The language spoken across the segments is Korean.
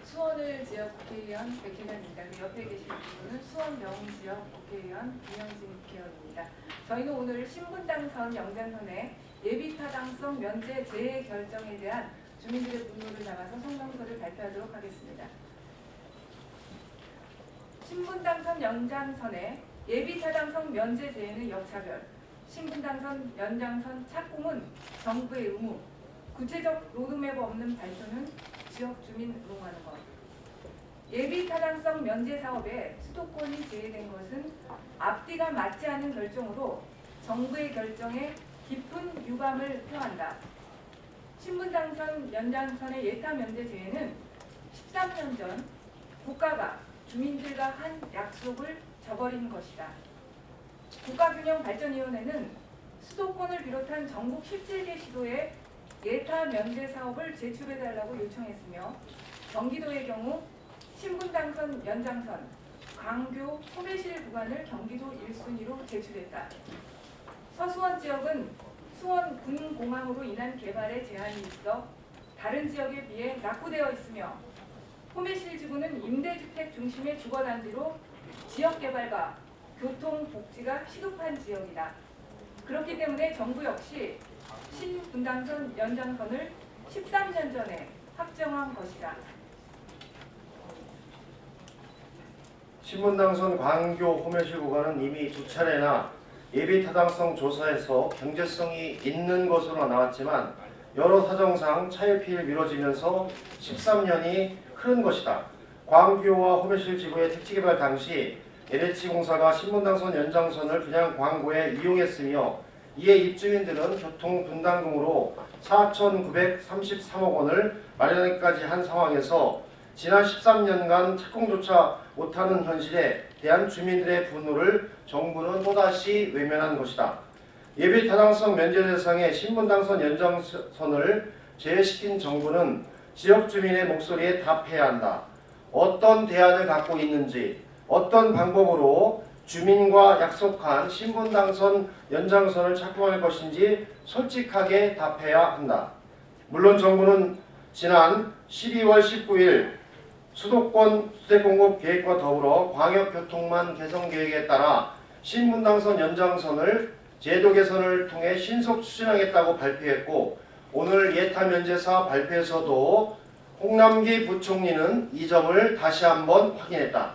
수원을 지역 국회의원 백혜련입니다. 그 옆에 계신 분은 수원 영지역 국회의원 김영진 국회의원입니다. 저희는 오늘 신분당선 영장선의 예비타당성 면제 재해 결정에 대한 주민들의 분노를 담아서 성명서를 발표하도록 하겠습니다. 신분당선 연장선의 예비타당성 면제 재해는 역차별, 신분당선 연장선 착공은 정부의 의무, 구체적 로드맵 없는 발표는 지역 주민 응용하는 것. 예비 타당성 면제 사업에 수도권이 제외된 것은 앞뒤가 맞지 않는 결정으로 정부의 결정에 깊은 유감을 표한다. 신분당선 연장선의 예타 면제 제외는 13년 전 국가가 주민들과 한 약속을 저버린 것이다. 국가균형발전위원회는 수도권을 비롯한 전국 17개 시도에 예타 면제 사업을 제출해달라고 요청했으며 경기도의 경우 신분당선 연장선, 광교, 소매실 구간을 경기도 1순위로 제출했다. 서수원 지역은 수원 군공항으로 인한 개발에 제한이 있어 다른 지역에 비해 낙후되어 있으며 소매실 지구는 임대주택 중심의 주거단지로 지역개발과 교통복지가 시급한 지역이다. 그렇기 때문에 정부 역시 신분당선 연장선을 13년 전에 확정한 것이다. 신분당선 광교 호매실 구간은 이미 두 차례나 예비타당성 조사에서 경제성이 있는 것으로 나왔지만 여러 사정상 차일피일 미뤄지면서 13년이 흐른 것이다. 광교와 호매실 지구의 택지개발 당시 LH공사가 신분당선 연장선을 그냥 광고에 이용했으며 이에 입주민들은 교통분담금으로 4,933억 원을 마련하기까지 한 상황에서 지난 13년간 착공조차 못하는 현실에 대한 주민들의 분노를 정부는 또다시 외면한 것이다. 예비타당성 면제 대상의 신분당선 연장선을 제외시킨 정부는 지역 주민의 목소리에 답해야 한다. 어떤 대안을 갖고 있는지, 어떤 방법으로 주민과 약속한 신분당선 연장선을 착공할 것인지 솔직하게 답해야 한다. 물론 정부는 지난 12월 19일 수도권 주택공급 계획과 더불어 광역교통망 개선 계획에 따라 신분당선 연장선을 제도 개선을 통해 신속 추진하겠다고 발표했고 오늘 예타 면제사 발표에서도 홍남기 부총리는 이 점을 다시 한번 확인했다.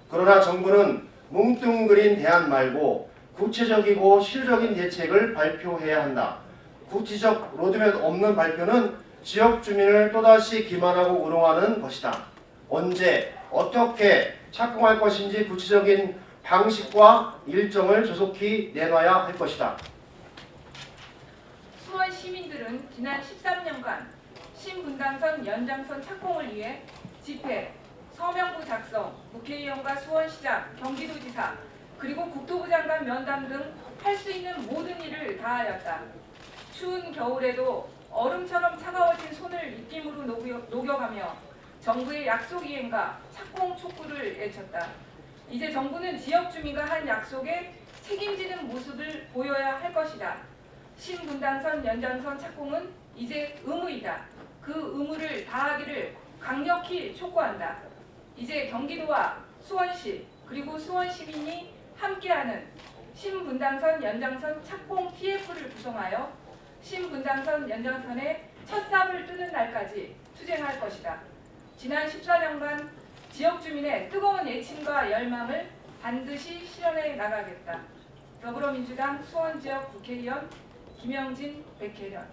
그러나 정부는 뭉뚱그린 대안 말고 구체적이고 실적인 대책을 발표해야 한다. 구체적 로드맵 없는 발표는 지역 주민을 또다시 기만하고 우롱하는 것이다. 언제 어떻게 착공할 것인지 구체적인 방식과 일정을 조속히 내놔야 할 것이다. 수원 시민들은 지난 13년간 신분당선 연장선 착공을 위해 집회, 서명부 작성, 국회의원과 수원시장, 경기도지사, 그리고 국토부 장관 면담 등 할 수 있는 모든 일을 다하였다. 추운 겨울에도 얼음처럼 차가워진 손을 입김으로 녹여가며 정부의 약속 이행과 착공 촉구를 외쳤다. 이제 정부는 지역 주민과 한 약속에 책임지는 모습을 보여야 할 것이다. 신분당선 연장선 착공은 이제 의무이다. 그 의무를 다하기를 강력히 촉구한다. 이제 경기도와 수원시 그리고 수원 시민이 함께하는 신분당선 연장선 착공 TF를 구성하여 신분당선 연장선의 첫 삽을 뜨는 날까지 투쟁할 것이다. 지난 14년간 지역 주민의 뜨거운 애침과 열망을 반드시 실현해 나가겠다. 더불어민주당 수원지역 국회의원 김영진 백혜련.